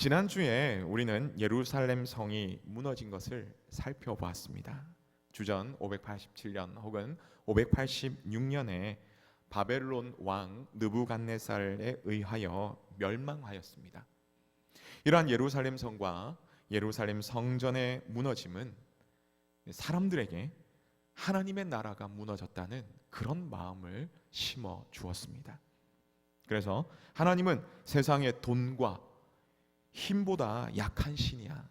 지난주에 우리는 예루살렘 성이 무너진 것을 살펴보았습니다. 주전 587년 혹은 586년에 바벨론 왕 느부갓네살에 의하여 멸망하였습니다. 이러한 예루살렘 성과 예루살렘 성전의 무너짐은 사람들에게 하나님의 나라가 무너졌다는 그런 마음을 심어 주었습니다. 그래서 하나님은 세상의 돈과 힘보다 약한 신이야.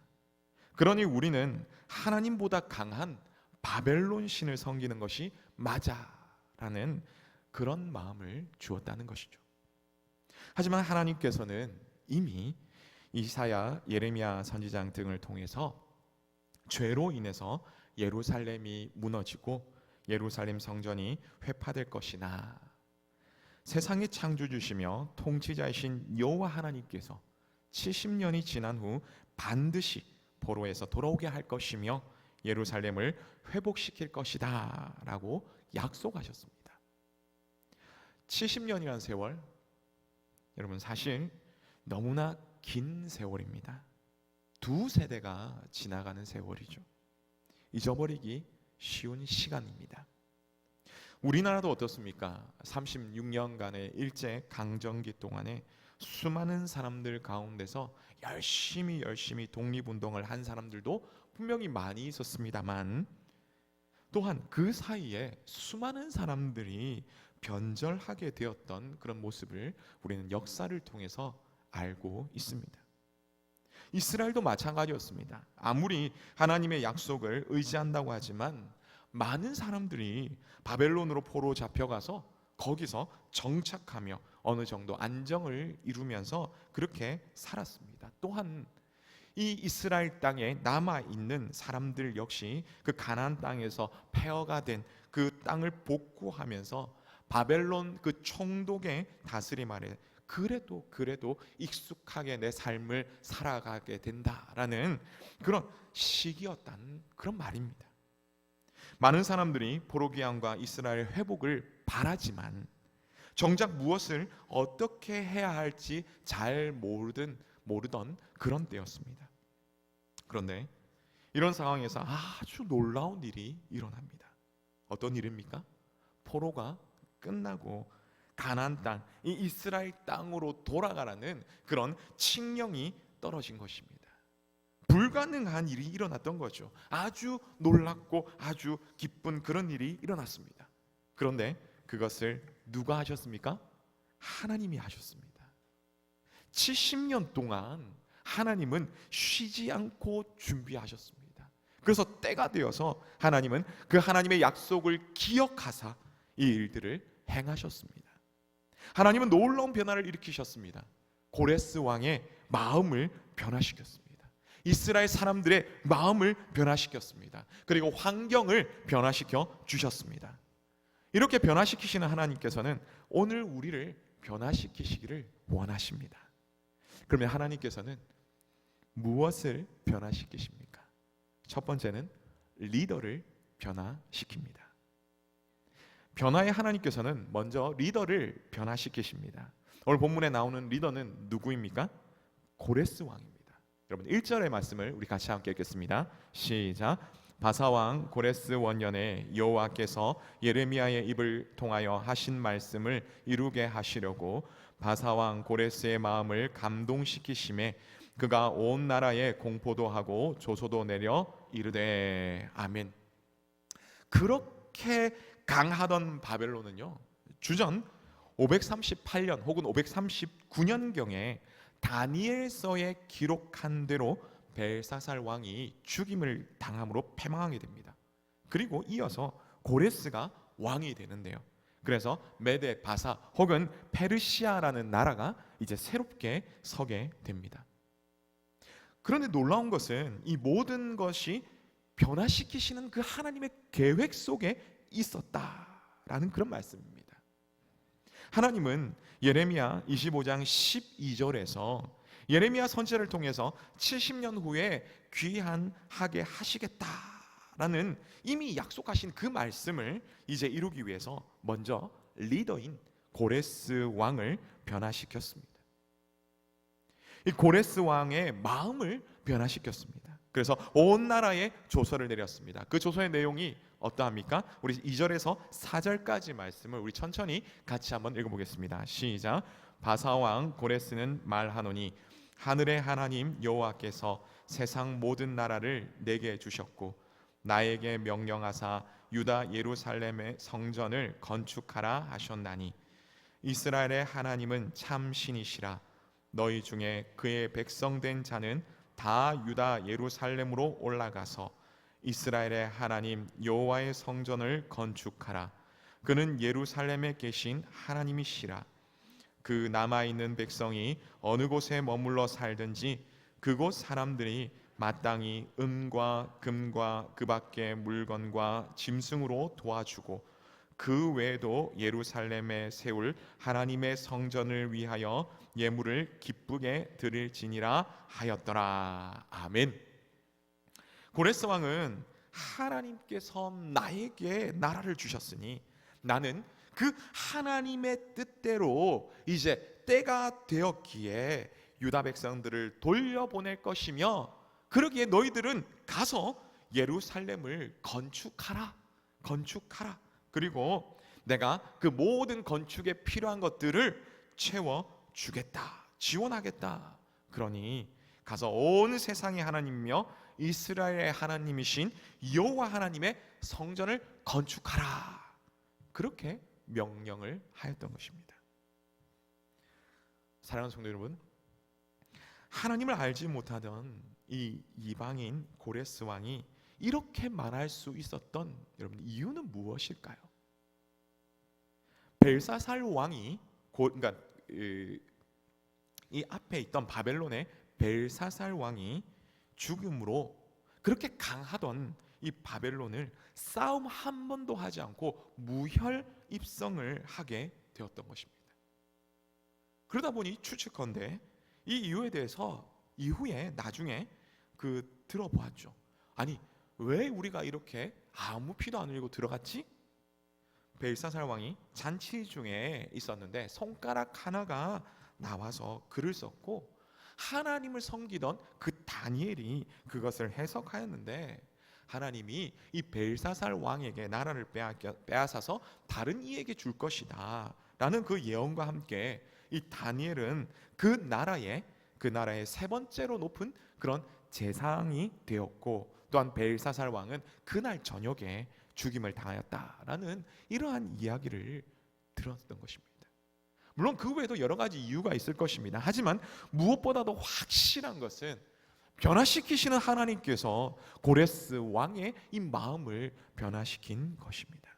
그러니 우리는 하나님보다 강한 바벨론 신을 섬기는 것이 맞아라는 그런 마음을 주었다는 것이죠. 하지만 하나님께서는 이미 이사야, 예레미야 선지장 등을 통해서 죄로 인해서 예루살렘이 무너지고 예루살렘 성전이 회파될 것이나 세상의 창조주시며 통치자이신 여호와 하나님께서 70년이 지난 후 반드시 포로에서 돌아오게 할 것이며 예루살렘을 회복시킬 것이다 라고 약속하셨습니다. 70년이라는 세월, 여러분 사실 너무나 긴 세월입니다. 두 세대가 지나가는 세월이죠. 잊어버리기 쉬운 시간입니다. 우리나라도 어떻습니까? 36년간의 일제 강점기 동안에 수많은 사람들 가운데서 열심히 독립운동을 한 사람들도 분명히 많이 있었습니다만, 또한 그 사이에 수많은 사람들이 변절하게 되었던 그런 모습을 우리는 역사를 통해서 알고 있습니다. 이스라엘도 마찬가지였습니다. 아무리 하나님의 약속을 의지한다고 하지만 많은 사람들이 바벨론으로 포로 잡혀가서 거기서 정착하며 어느 정도 안정을 이루면서 그렇게 살았습니다. 또한 이 이스라엘 땅에 남아있는 사람들 역시 그 가나안 땅에서 폐허가 된 그 땅을 복구하면서 바벨론 그 총독의 다스림 아래 그래도 익숙하게 내 삶을 살아가게 된다라는 그런 시기였다는 그런 말입니다. 많은 사람들이 포로기환과 이스라엘 회복을 바라지만 정작 무엇을 어떻게 해야 할지 잘 모르던 그런 때였습니다. 그런데 이런 상황에서 아주 놀라운 일이 일어납니다. 어떤 일입니까? 포로가 끝나고 가나안 땅, 이 이스라엘 땅으로 돌아가라는 그런 칙령이 떨어진 것입니다. 불가능한 일이 일어났던 거죠. 아주 놀랍고 아주 기쁜 그런 일이 일어났습니다. 그런데 그것을 누가 하셨습니까? 하나님이 하셨습니다. 70년 동안 하나님은 쉬지 않고 준비하셨습니다. 그래서 때가 되어서 하나님은 그 하나님의 약속을 기억하사 이 일들을 행하셨습니다. 하나님은 놀라운 변화를 일으키셨습니다. 고레스 왕의 마음을 변화시켰습니다. 이스라엘 사람들의 마음을 변화시켰습니다. 그리고 환경을 변화시켜 주셨습니다. 이렇게 변화시키시는 하나님께서는 오늘 우리를 변화시키시기를 원하십니다. 그러면 하나님께서는 무엇을 변화시키십니까? 첫 번째는 리더를 변화시킵니다. 변화의 하나님께서는 먼저 리더를 변화시키십니다. 오늘 본문에 나오는 리더는 누구입니까? 고레스 왕입니다. 여러분 1절의 말씀을 우리 같이 함께 읽겠습니다. 시작. 바사왕 고레스 원년에 여호와께서 예레미야의 입을 통하여 하신 말씀을 이루게 하시려고 바사왕 고레스의 마음을 감동시키심에 그가 온 나라에 공포도 하고 조소도 내려 이르되 아멘. 그렇게 강하던 바벨론은요, 주전 538년 혹은 539년경에 다니엘서에 기록한 대로 벨사살 왕이 죽임을 당함으로 패망하게 됩니다. 그리고 이어서 고레스가 왕이 되는데요. 그래서 메데 바사 혹은 페르시아라는 나라가 이제 새롭게 서게 됩니다. 그런데 놀라운 것은 이 모든 것이 변화시키시는 그 하나님의 계획 속에 있었다라는 그런 말씀입니다. 하나님은 예레미야 25장 12절에서 예레미야 선지자를 통해서 70년 후에 귀환하게 하시겠다라는 이미 약속하신 그 말씀을 이제 이루기 위해서 먼저 리더인 고레스 왕을 변화시켰습니다. 이 고레스 왕의 마음을 변화시켰습니다. 그래서 온 나라에 조서를 내렸습니다. 그 조서의 내용이 어떠합니까? 우리 2절에서 4절까지 말씀을 우리 천천히 같이 한번 읽어보겠습니다. 시작. 바사왕 고레스는 말하노니 하늘의 하나님 여호와께서 세상 모든 나라를 내게 주셨고 나에게 명령하사 유다 예루살렘의 성전을 건축하라 하셨나니 이스라엘의 하나님은 참 신이시라. 너희 중에 그의 백성된 자는 다 유다 예루살렘으로 올라가서 이스라엘의 하나님 여호와의 성전을 건축하라. 그는 예루살렘에 계신 하나님이시라. 그 남아있는 백성이 어느 곳에 머물러 살든지 그곳 사람들이 마땅히 은과 금과 그 밖의 물건과 짐승으로 도와주고 그 외에도 예루살렘에 세울 하나님의 성전을 위하여 예물을 기쁘게 드릴지니라 하였더라. 아멘. 고레스 왕은 하나님께서 나에게 나라를 주셨으니 나는 그 하나님의 뜻대로 이제 때가 되었기에 유다 백성들을 돌려보낼 것이며 그러기에 너희들은 가서 예루살렘을 건축하라. 그리고 내가 그 모든 건축에 필요한 것들을 채워주겠다. 지원하겠다. 그러니 가서 온 세상의 하나님이며 이스라엘의 하나님이신 여호와 하나님의 성전을 건축하라. 그렇게 명령을 하였던 것입니다. 사랑하는 성도 여러분, 하나님을 알지 못하던 이 이방인 고레스 왕이 이렇게 말할 수 있었던 여러분 이유는 무엇일까요? 벨사살 왕이 그러니까 이 앞에 있던 바벨론의 벨사살 왕이 죽음으로 그렇게 강하던 이 바벨론을 싸움 한 번도 하지 않고 무혈 입성을 하게 되었던 것입니다. 그러다 보니 추측컨대 이 이유에 대해서 이후에 나중에 들어보았죠. 아니 왜 우리가 이렇게 아무 피도 안 흘리고 들어갔지? 벨사살 왕이 잔치 중에 있었는데 손가락 하나가 나와서 글을 썼고 하나님을 섬기던 그 다니엘이 그것을 해석하였는데 하나님이 이 벨사살 왕에게 나라를 빼앗아서 다른 이에게 줄 것이다 라는 그 예언과 함께 이 다니엘은 그 나라의 세 번째로 높은 그런 제상이 되었고 또한 벨사살 왕은 그날 저녁에 죽임을 당하였다라는 이러한 이야기를 들었던 것입니다. 물론 그 외에도 여러 가지 이유가 있을 것입니다. 하지만 무엇보다도 확실한 것은 변화시키시는 하나님께서 고레스 왕의 이 마음을 변화시킨 것입니다.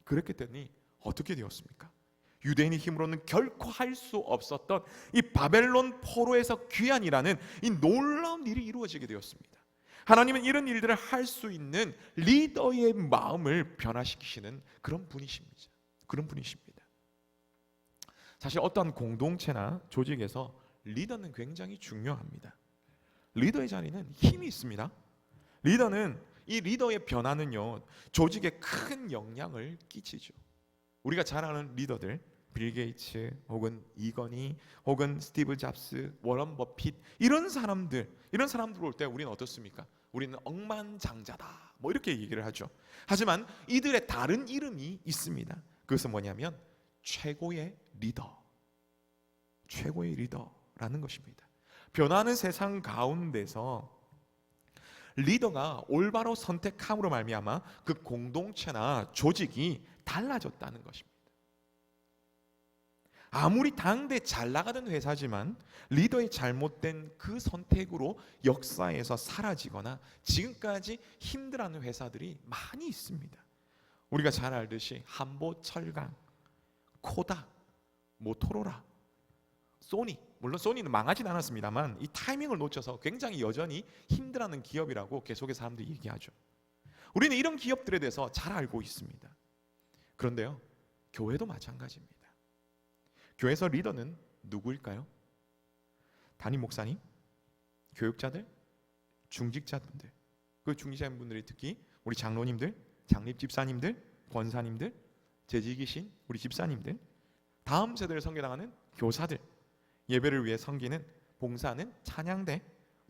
그렇기 때문에 어떻게 되었습니까? 유대인의 힘으로는 결코 할 수 없었던 이 바벨론 포로에서 귀환이라는 이 놀라운 일이 이루어지게 되었습니다. 하나님은 이런 일들을 할 수 있는 리더의 마음을 변화시키시는 그런 분이십니다. 사실 어떠한 공동체나 조직에서 리더는 굉장히 중요합니다. 리더의 자리는 힘이 있습니다. 이 리더의 변화는요 조직에 큰 영향을 끼치죠. 우리가 잘 아는 리더들 빌 게이츠 혹은 이건희 혹은 스티브 잡스, 워런 버핏 이런 사람들 올 때 우리는 어떻습니까? 우리는 억만장자다 뭐 이렇게 얘기를 하죠. 하지만 이들의 다른 이름이 있습니다. 그것은 뭐냐면 최고의 리더라는 것입니다. 변하는 세상 가운데서 리더가 올바로 선택함으로 말미암아 그 공동체나 조직이 달라졌다는 것입니다. 아무리 당대 잘 나가던 회사지만 리더의 잘못된 그 선택으로 역사에서 사라지거나 지금까지 힘들어하는 회사들이 많이 있습니다. 우리가 잘 알듯이 한보철강, 코다, 모토로라, 소니, 물론 소니는 망하진 않았습니다만 이 타이밍을 놓쳐서 굉장히 여전히 힘들어하는 기업이라고 계속해서 사람들이 얘기하죠. 우리는 이런 기업들에 대해서 잘 알고 있습니다. 그런데요, 교회도 마찬가지입니다. 교회에서 리더는 누구일까요? 담임 목사님, 교육자들, 중직자분들. 그 중직자분들이 특히 우리 장로님들, 장립집사님들, 권사님들, 재직이신 우리 집사님들, 다음 세대를 섬겨나가는 교사들, 예배를 위해 섬기는 봉사는 찬양대,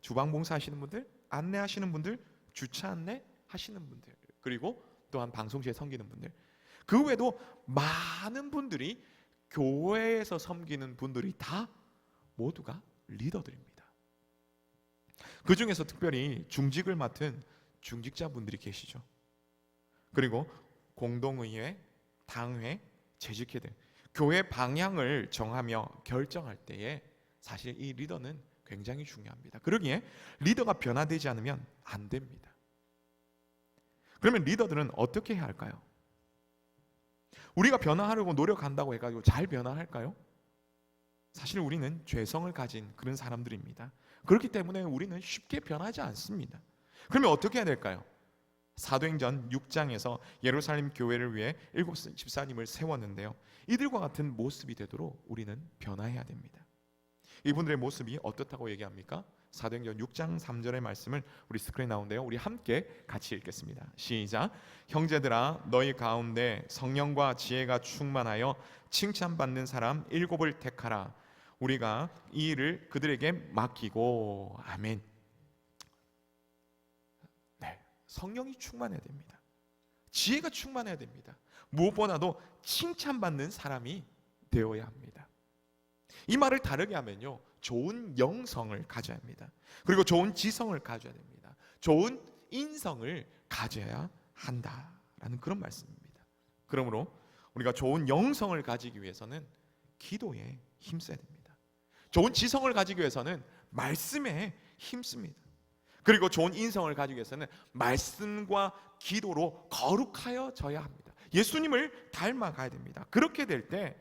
주방 봉사하시는 분들, 안내하시는 분들, 주차 안내 하시는 분들, 그리고 또한 방송시에 섬기는 분들, 그 외에도 많은 분들이 교회에서 섬기는 분들이 다 모두가 리더들입니다. 그 중에서 특별히 중직을 맡은 중직자분들이 계시죠. 그리고 공동의회, 당회, 재직회 등 교회 방향을 정하며 결정할 때에 사실 이 리더는 굉장히 중요합니다. 그러기에 리더가 변화되지 않으면 안 됩니다. 그러면 리더들은 어떻게 해야 할까요? 우리가 변화하려고 노력한다고 해가지고 잘 변화할까요? 사실 우리는 죄성을 가진 그런 사람들입니다. 그렇기 때문에 우리는 쉽게 변하지 않습니다. 그러면 어떻게 해야 될까요? 사도행전 6장에서 예루살렘 교회를 위해 7 집사님을 세웠는데요, 이들과 같은 모습이 되도록 우리는 변화해야 됩니다. 이분들의 모습이 어떻다고 얘기합니까? 사도행전 6장 3절의 말씀을 우리 스크린에 나오는데요, 우리 함께 같이 읽겠습니다. 시작. 형제들아, 너희 가운데 성령과 지혜가 충만하여 칭찬받는 사람 7을 택하라. 우리가 이 일을 그들에게 맡기고. 아멘. 네, 성령이 충만해야 됩니다. 지혜가 충만해야 됩니다. 무엇보다도 칭찬받는 사람이 되어야 합니다. 이 말을 다르게 하면요, 좋은 영성을 가져야 합니다. 그리고 좋은 지성을 가져야 됩니다. 좋은 인성을 가져야 한다라는 그런 말씀입니다. 그러므로 우리가 좋은 영성을 가지기 위해서는 기도에 힘써야 됩니다. 좋은 지성을 가지기 위해서는 말씀에 힘씁니다. 그리고 좋은 인성을 가지기 위해서는 말씀과 기도로 거룩하여져야 합니다. 예수님을 닮아가야 됩니다. 그렇게 될 때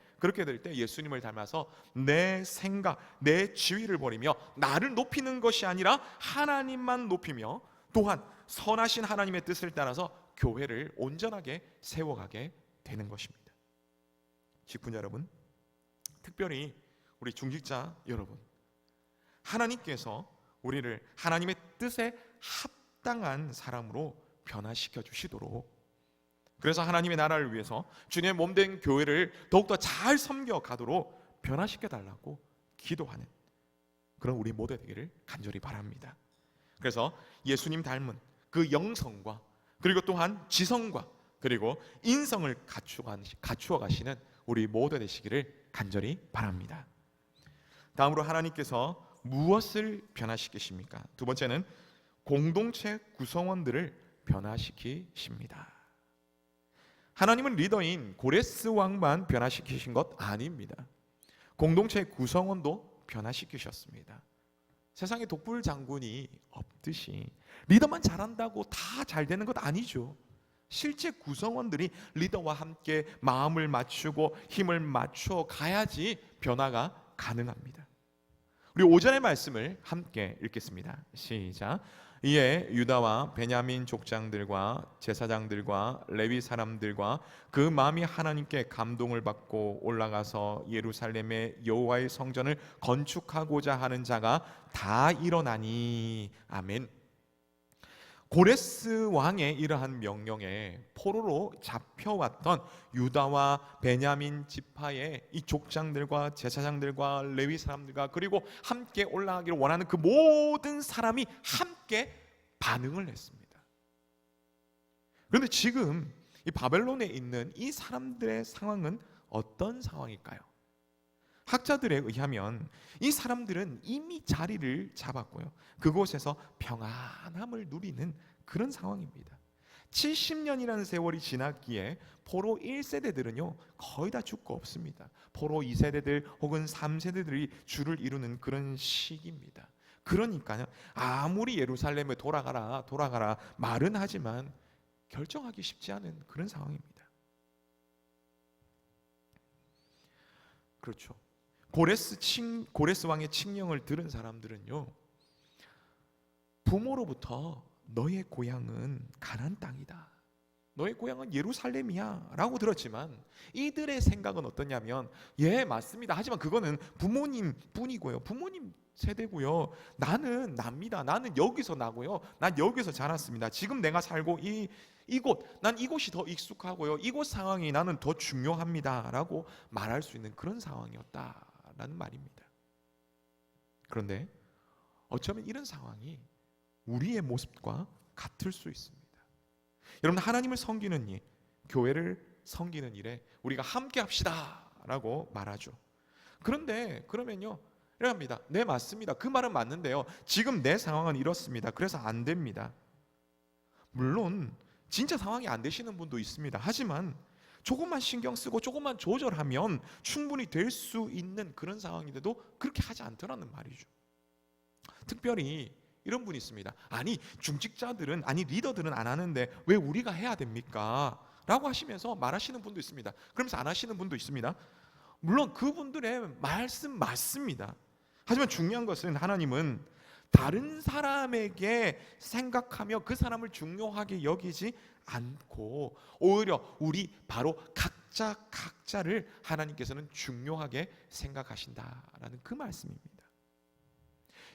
예수님을 닮아서 내 생각, 내 지위를 버리며 나를 높이는 것이 아니라 하나님만 높이며 또한 선하신 하나님의 뜻을 따라서 교회를 온전하게 세워가게 되는 것입니다. 직분자 여러분, 특별히 우리 중직자 여러분, 하나님께서 우리를 하나님의 뜻에 합당한 사람으로 변화시켜 주시도록, 그래서 하나님의 나라를 위해서 주님의 몸된 교회를 더욱더 잘 섬겨가도록 변화시켜 달라고 기도하는 그런 우리 모두 되기를 간절히 바랍니다. 그래서 예수님 닮은 그 영성과 그리고 또한 지성과 그리고 인성을 갖추어 가시는 우리 모두 되시기를 간절히 바랍니다. 다음으로 하나님께서 무엇을 변화시키십니까? 두 번째는 공동체 구성원들을 변화시키십니다. 하나님은 리더인 고레스 왕만 변화시키신 것 아닙니다. 공동체 구성원도 변화시키셨습니다. 세상에 독불 장군이 없듯이 리더만 잘한다고 다 잘 되는 것 아니죠. 실제 구성원들이 리더와 함께 마음을 맞추고 힘을 맞춰 가야지 변화가 가능합니다. 우리 오전의 말씀을 함께 읽겠습니다. 시작. 이에 유다와 베냐민 족장들과 제사장들과 레위 사람들과 그 마음이 하나님께 감동을 받고 올라가서 예루살렘의 여호와의 성전을 건축하고자 하는 자가 다 일어나니. 아멘. 고레스 왕의 이러한 명령에 포로로 잡혀왔던 유다와 베냐민 지파의 이 족장들과 제사장들과 레위 사람들과 그리고 함께 올라가기를 원하는 그 모든 사람이 함께 반응을 했습니다. 그런데 지금 이 바벨론에 있는 이 사람들의 상황은 어떤 상황일까요? 학자들에 의하면 이 사람들은 이미 자리를 잡았고요, 그곳에서 평안함을 누리는 그런 상황입니다. 70년이라는 세월이 지났기에 포로 1세대들은요 거의 다 죽고 없습니다. 포로 2세대들 혹은 3세대들이 주를 이루는 그런 시기입니다. 그러니까요, 아무리 예루살렘에 돌아가라 말은 하지만 결정하기 쉽지 않은 그런 상황입니다. 그렇죠. 고레스 왕의 칙령을 들은 사람들은요, 부모로부터 너의 고향은 가나안 땅이다, 너의 고향은 예루살렘이야 라고 들었지만 이들의 생각은 어떠냐면, 예 맞습니다, 하지만 그거는 부모님 뿐이고요, 부모님 세대고요, 나는 납니다, 나는 여기서 나고요, 난 여기서 자랐습니다, 지금 내가 살고 난 이곳이 더 익숙하고요, 이곳 상황이 나는 더 중요합니다 라고 말할 수 있는 그런 상황이었다라는 말입니다. 그런데 어쩌면 이런 상황이 우리의 모습과 같을 수 있습니다. 여러분, 하나님을 섬기는 일, 교회를 섬기는 일에 우리가 함께 합시다 라고 말하죠. 그런데 그러면요, 이렇게 합니다. 네, 맞습니다. 그 말은 맞는데요, 지금 내 상황은 이렇습니다. 그래서 안 됩니다. 물론 진짜 상황이 안 되시는 분도 있습니다. 하지만 조금만 신경 쓰고 조금만 조절하면 충분히 될 수 있는 그런 상황인데도 그렇게 하지 않더라는 말이죠. 특별히 이런 분이 있습니다. 아니, 중직자들은, 아니 리더들은 안 하는데 왜 우리가 해야 됩니까? 라고 하시면서 말하시는 분도 있습니다. 그러면서 안 하시는 분도 있습니다. 물론 그분들의 말씀 맞습니다. 하지만 중요한 것은 하나님은 다른 사람에게 생각하며 그 사람을 중요하게 여기지 않고 오히려 우리 바로 각자를 하나님께서는 중요하게 생각하신다라는 그 말씀입니다.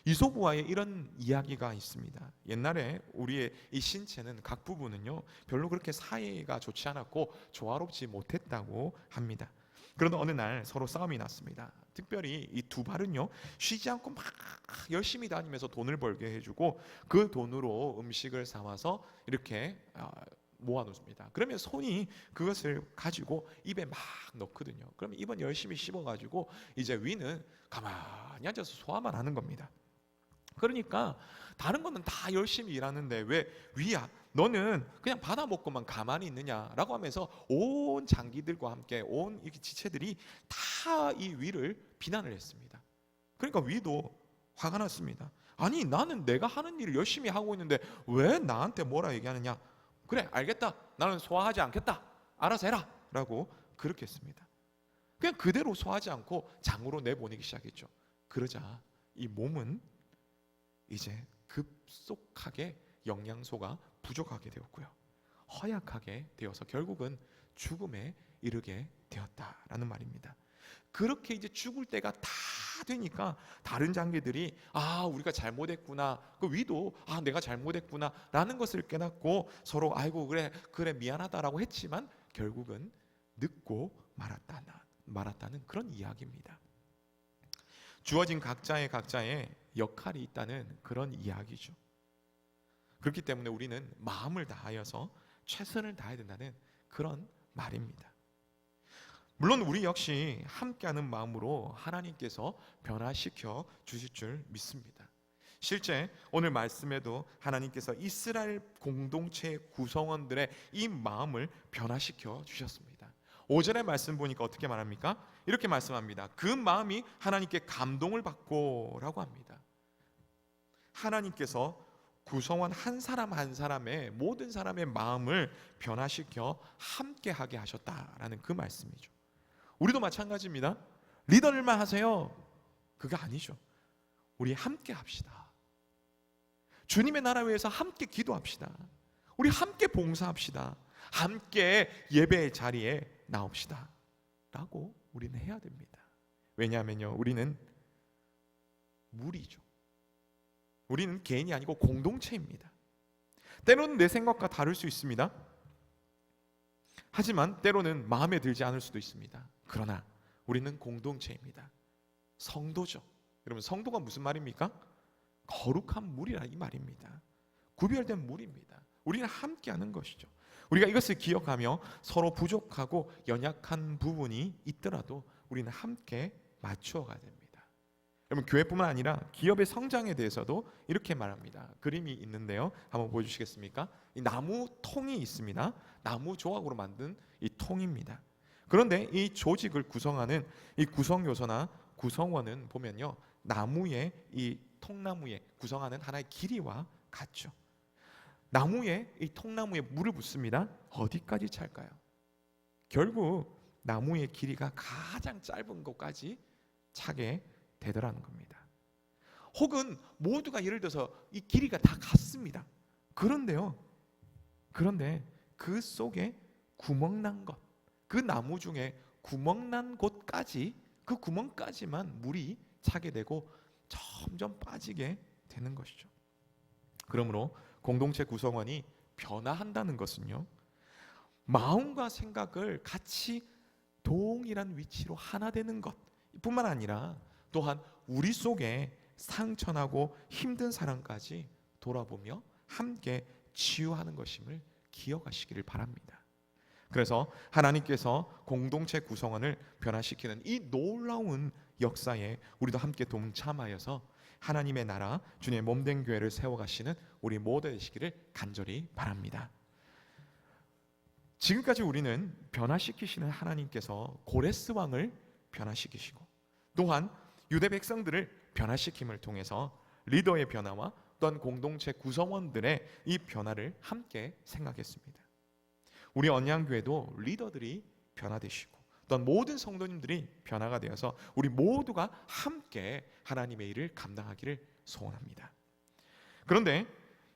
이솝우와의 이런 이야기가 있습니다. 옛날에 우리의 이 신체는 각 부분은요, 별로 그렇게 사이가 좋지 않았고 조화롭지 못했다고 합니다. 그런데 어느 날 서로 싸움이 났습니다. 특별히 이 두 발은요, 쉬지 않고 막 열심히 다니면서 돈을 벌게 해주고 그 돈으로 음식을 사와서 이렇게 모아놓습니다. 그러면 손이 그것을 가지고 입에 막 넣거든요. 그러면 입은 열심히 씹어가지고 이제 위는 가만히 앉아서 소화만 하는 겁니다. 그러니까 다른 거는 다 열심히 일하는데 왜 위야, 너는 그냥 받아 먹고만 가만히 있느냐라고 하면서 온 장기들과 함께 온 이렇게 지체들이 다 이 위를 비난을 했습니다. 그러니까 위도 화가 났습니다. 아니, 나는 내가 하는 일을 열심히 하고 있는데 왜 나한테 뭐라 얘기하느냐? 그래, 알겠다, 나는 소화하지 않겠다, 알아서 해라 라고 그렇게 했습니다. 그냥 그대로 소화하지 않고 장으로 내보내기 시작했죠. 그러자 이 몸은 이제 급속하게 영양소가 부족하게 되었고요, 허약하게 되어서 결국은 죽음에 이르게 되었다라는 말입니다. 그렇게 이제 죽을 때가 다 되니까 다른 장기들이 우리가 잘못했구나, 그 위도 내가 잘못했구나 라는 것을 깨닫고 서로 아이고 그래 미안하다라고 했지만 결국은 늦고 말았다는 그런 이야기입니다. 주어진 각자의 역할이 있다는 그런 이야기죠. 그렇기 때문에 우리는 마음을 다하여서 최선을 다해야 된다는 그런 말입니다. 물론 우리 역시 함께하는 마음으로 하나님께서 변화시켜 주실 줄 믿습니다. 실제 오늘 말씀에도 하나님께서 이스라엘 공동체 구성원들의 이 마음을 변화시켜 주셨습니다. 5절의 말씀 보니까 어떻게 말합니까? 이렇게 말씀합니다. 그 마음이 하나님께 감동을 받고 라고 합니다. 하나님께서 구성원 한 사람 한 사람의 모든 사람의 마음을 변화시켜 함께하게 하셨다라는 그 말씀이죠. 우리도 마찬가지입니다. 리더들만 하세요, 그게 아니죠. 우리 함께 합시다. 주님의 나라 위해서 함께 기도합시다. 우리 함께 봉사합시다. 함께 예배의 자리에 나옵시다 라고 우리는 해야 됩니다. 왜냐하면요, 우리는 무리죠. 우리는 개인이 아니고 공동체입니다. 때로는 내 생각과 다를 수 있습니다. 하지만 때로는 마음에 들지 않을 수도 있습니다. 그러나 우리는 공동체입니다. 성도죠. 여러분, 성도가 무슨 말입니까? 거룩한 무리라 이 말입니다. 구별된 무리입니다. 우리는 함께하는 것이죠. 우리가 이것을 기억하며 서로 부족하고 연약한 부분이 있더라도 우리는 함께 맞추어 가야 됩니다. 여러분, 교회뿐만 아니라 기업의 성장에 대해서도 이렇게 말합니다. 그림이 있는데요, 한번 보여주시겠습니까? 이 나무 통이 있습니다. 나무 조각으로 만든 이 통입니다. 그런데 이 조직을 구성하는 이 구성 요소나 구성원은 보면요, 나무의 이 통나무에 구성하는 하나의 길이와 같죠. 나무에 이 통나무에 물을 붓습니다. 어디까지 찰까요? 결국 나무의 길이가 가장 짧은 곳까지 차게 되더라는 겁니다. 혹은 모두가 예를 들어서 이 길이가 다 같습니다. 그런데 그 속에 구멍난 것, 그 나무 중에 구멍난 곳까지, 그 구멍까지만 물이 차게 되고 점점 빠지게 되는 것이죠. 그러므로 공동체 구성원이 변화한다는 것은요, 마음과 생각을 같이 동일한 위치로 하나 되는 것 뿐만 아니라 또한 우리 속에 상처나고 힘든 사람까지 돌아보며 함께 치유하는 것임을 기억하시기를 바랍니다. 그래서 하나님께서 공동체 구성원을 변화시키는 이 놀라운 역사에 우리도 함께 동참하여서 하나님의 나라 주님의 몸된 교회를 세워가시는 우리 모두 되시기를 간절히 바랍니다. 지금까지 우리는 변화시키시는 하나님께서 고레스 왕을 변화시키시고 또한 유대 백성들을 변화시킴을 통해서 리더의 변화와 또한 공동체 구성원들의 이 변화를 함께 생각했습니다. 우리 언양교회도 리더들이 변화되시고 또한 모든 성도님들이 변화가 되어서 우리 모두가 함께 하나님의 일을 감당하기를 소원합니다. 그런데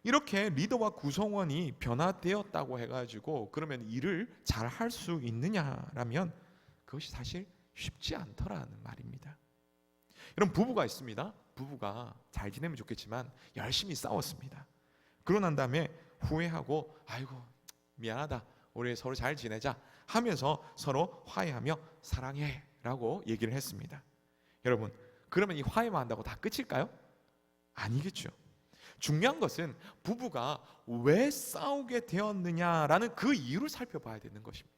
이렇게 리더와 구성원이 변화되었다고 해가지고 그러면 일을 잘 할 수 있느냐라면 그것이 사실 쉽지 않더라는 말입니다. 여러분, 부부가 있습니다. 부부가 잘 지내면 좋겠지만 열심히 싸웠습니다. 그러고 난 다음에 후회하고 아이고 미안하다, 우리 서로 잘 지내자 하면서 서로 화해하며 사랑해 라고 얘기를 했습니다. 여러분, 그러면 이 화해만 한다고 다 끝일까요? 아니겠죠. 중요한 것은 부부가 왜 싸우게 되었느냐라는 그 이유를 살펴봐야 되는 것입니다.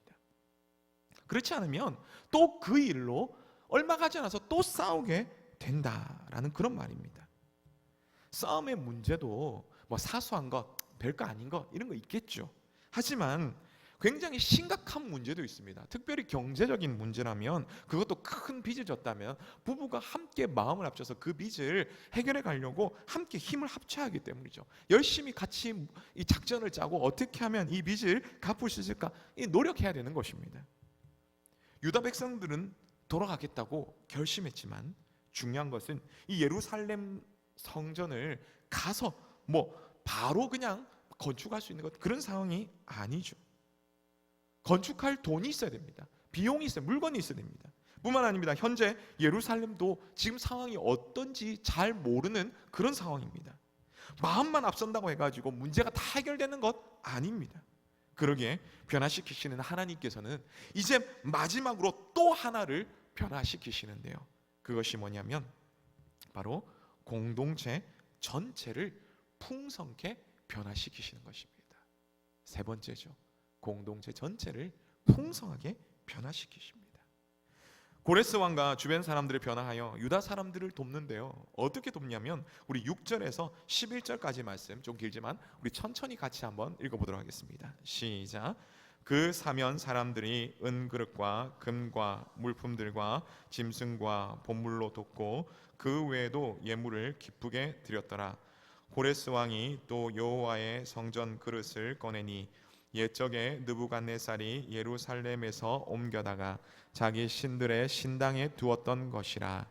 그렇지 않으면 또 그 일로 얼마 가지 않아서 또 싸우게 된다라는 그런 말입니다. 싸움의 문제도 뭐 사소한 것, 별거 아닌 것 이런 거 있겠죠. 하지만 굉장히 심각한 문제도 있습니다. 특별히 경제적인 문제라면, 그것도 큰 빚을 졌다면 부부가 함께 마음을 합쳐서 그 빚을 해결해 가려고 함께 힘을 합쳐야 하기 때문이죠. 열심히 같이 이 작전을 짜고 어떻게 하면 이 빚을 갚을 수 있을까 노력해야 되는 것입니다. 유다 백성들은 돌아가겠다고 결심했지만 중요한 것은 이 예루살렘 성전을 가서 뭐 바로 그냥 건축할 수 있는 것, 그런 상황이 아니죠. 건축할 돈이 있어야 됩니다. 비용이 있어야, 물건이 있어야 됩니다. 뿐만 아닙니다. 현재 예루살렘도 지금 상황이 어떤지 잘 모르는 그런 상황입니다. 마음만 앞선다고 해가지고 문제가 다 해결되는 것 아닙니다. 그러기에 변화시키시는 하나님께서는 이제 마지막으로 또 하나를 변화시키시는데요. 그것이 뭐냐면 바로 공동체 전체를 풍성케 변화시키시는 것입니다. 세 번째죠. 공동체 전체를 풍성하게 변화시키십니다. 고레스 왕과 주변 사람들을 변화하여 유다 사람들을 돕는데요. 어떻게 돕냐면 우리 6절에서 11절까지 말씀, 좀 길지만 우리 천천히 같이 한번 읽어보도록 하겠습니다. 시작. 그 사면 사람들이 은그릇과 금과 물품들과 짐승과 보물로 돕고 그 외에도 예물을 기쁘게 드렸더라. 고레스 왕이 또 여호와의 성전 그릇을 꺼내니 옛적에 느부갓네살이 예루살렘에서 옮겨다가 자기 신들의 신당에 두었던 것이라.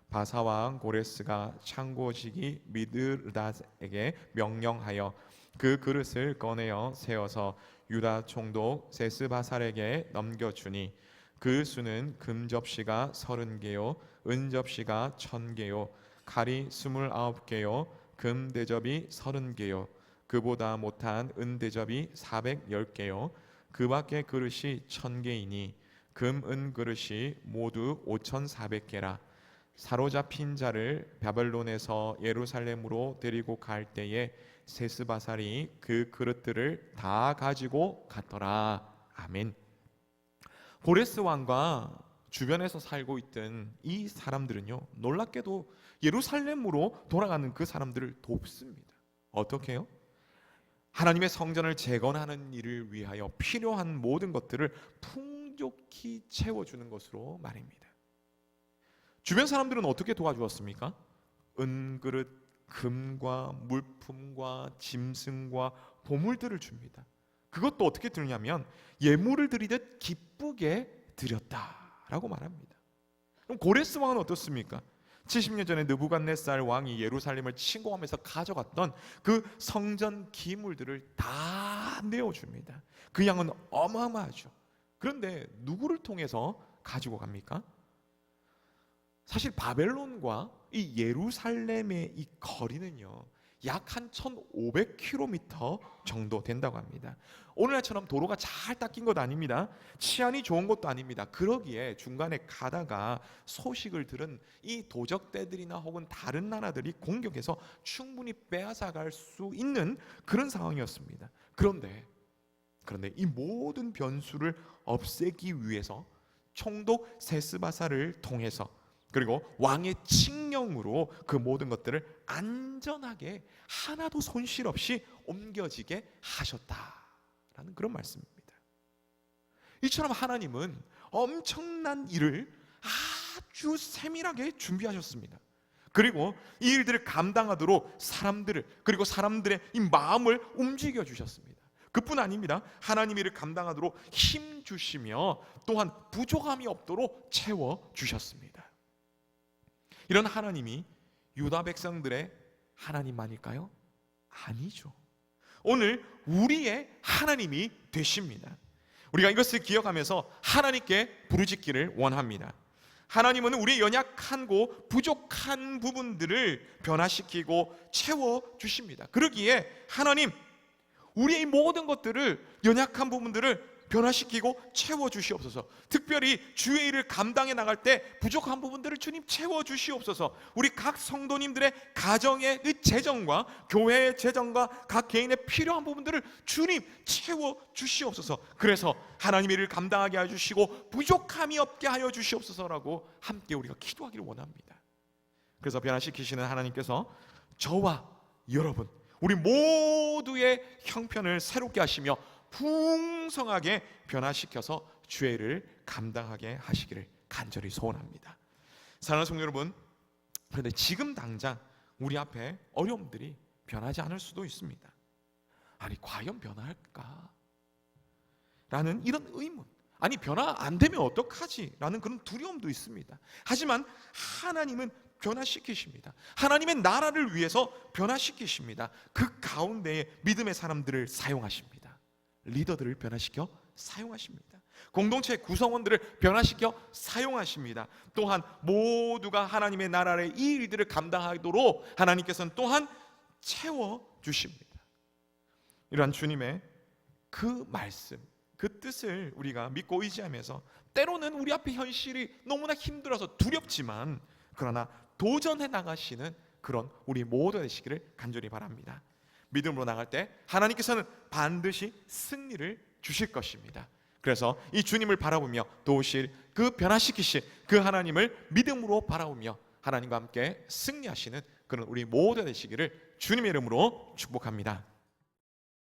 바사왕 고레스가 창고지기 미드닷에게 명령하여 그 그릇을 꺼내어 세워서 유다 총독 세스바살에게 넘겨주니 그 수는 금 접시가 30개요 은 접시가 1000개요 칼이 29개요 금 대접이 30개요 그보다 못한 은 대접이 410개요 그 밖에 그릇이 1000개이니 금, 은 그릇이 모두 5400개라. 사로잡힌 자를 바벨론에서 예루살렘으로 데리고 갈 때에 세스바살이 그 그릇들을 다 가지고 갔더라. 아멘. 고레스 왕과 주변에서 살고 있던 이 사람들은요, 놀랍게도 예루살렘으로 돌아가는 그 사람들을 돕습니다. 어떻게 해요? 하나님의 성전을 재건하는 일을 위하여 필요한 모든 것들을 풍족히 채워주는 것으로 말입니다. 주변 사람들은 어떻게 도와주었습니까? 은그릇, 금과 물품과 짐승과 보물들을 줍니다. 그것도 어떻게 드리냐면 예물을 드리듯 기쁘게 드렸다라고 말합니다. 그럼 고레스 왕은 어떻습니까? 70년 전에 느부갓네살 왕이 예루살렘을 침공하면서 가져갔던 그 성전 기물들을 다 내어줍니다. 그 양은 어마어마하죠. 그런데 누구를 통해서 가지고 갑니까? 사실 바벨론과 이 예루살렘의 이 거리는요, 약 한 1,500km 정도 된다고 합니다. 오늘날처럼 도로가 잘 닦인 것 아닙니다. 치안이 좋은 것도 아닙니다. 그러기에 중간에 가다가 소식을 들은 이 도적대들이나 혹은 다른 나라들이 공격해서 충분히 빼앗아갈 수 있는 그런 상황이었습니다. 그런데 이 모든 변수를 없애기 위해서 총독 세스바사를 통해서 그리고 왕의 칙령으로 그 모든 것들을 안전하게 하나도 손실 없이 옮겨지게 하셨다라는 그런 말씀입니다. 이처럼 하나님은 엄청난 일을 아주 세밀하게 준비하셨습니다. 그리고 이 일들을 감당하도록 사람들을, 그리고 사람들의 이 마음을 움직여 주셨습니다. 그뿐 아닙니다. 하나님 일을 감당하도록 힘 주시며 또한 부족함이 없도록 채워 주셨습니다. 이런 하나님이 유다 백성들의 하나님만일까요? 아니죠. 오늘 우리의 하나님이 되십니다. 우리가 이것을 기억하면서 하나님께 부르짖기를 원합니다. 하나님은 우리의 연약하고 부족한 부분들을 변화시키고 채워주십니다. 그러기에 하나님, 우리의 모든 것들을, 연약한 부분들을 변화시키고 채워주시옵소서. 특별히 주의 일을 감당해 나갈 때 부족한 부분들을 주님 채워주시옵소서. 우리 각 성도님들의 가정의 재정과 교회의 재정과 각 개인의 필요한 부분들을 주님 채워주시옵소서. 그래서 하나님의 일을 감당하게 해주시고 부족함이 없게 하여 주시옵소서라고 함께 우리가 기도하기를 원합니다. 그래서 변화시키시는 하나님께서 저와 여러분, 우리 모두의 형편을 새롭게 하시며 풍성하게 변화시켜서 주의 일을 감당하게 하시기를 간절히 소원합니다. 사랑하는 성도 여러분, 그런데 지금 당장 우리 앞에 어려움들이 변하지 않을 수도 있습니다. 아니, 과연 변할까? 라는 이런 의문, 아니 변화 안 되면 어떡하지? 라는 그런 두려움도 있습니다. 하지만 하나님은 변화시키십니다. 하나님의 나라를 위해서 변화시키십니다. 그 가운데에 믿음의 사람들을 사용하십니다. 리더들을 변화시켜 사용하십니다. 공동체 구성원들을 변화시켜 사용하십니다. 또한 모두가 하나님의 나라의 이 일들을 감당하도록 하나님께서는 또한 채워주십니다. 이러한 주님의 그 말씀, 그 뜻을 우리가 믿고 의지하면서 때로는 우리 앞에 현실이 너무나 힘들어서 두렵지만 그러나 도전해 나가시는 그런 우리 모두 되시기를 간절히 바랍니다. 믿음으로 나갈 때 하나님께서는 반드시 승리를 주실 것입니다. 그래서 이 주님을 바라보며 도우실 그 변화시키실 그 하나님을 믿음으로 바라보며 하나님과 함께 승리하시는 그런 우리 모두 되시기를 주님의 이름으로 축복합니다.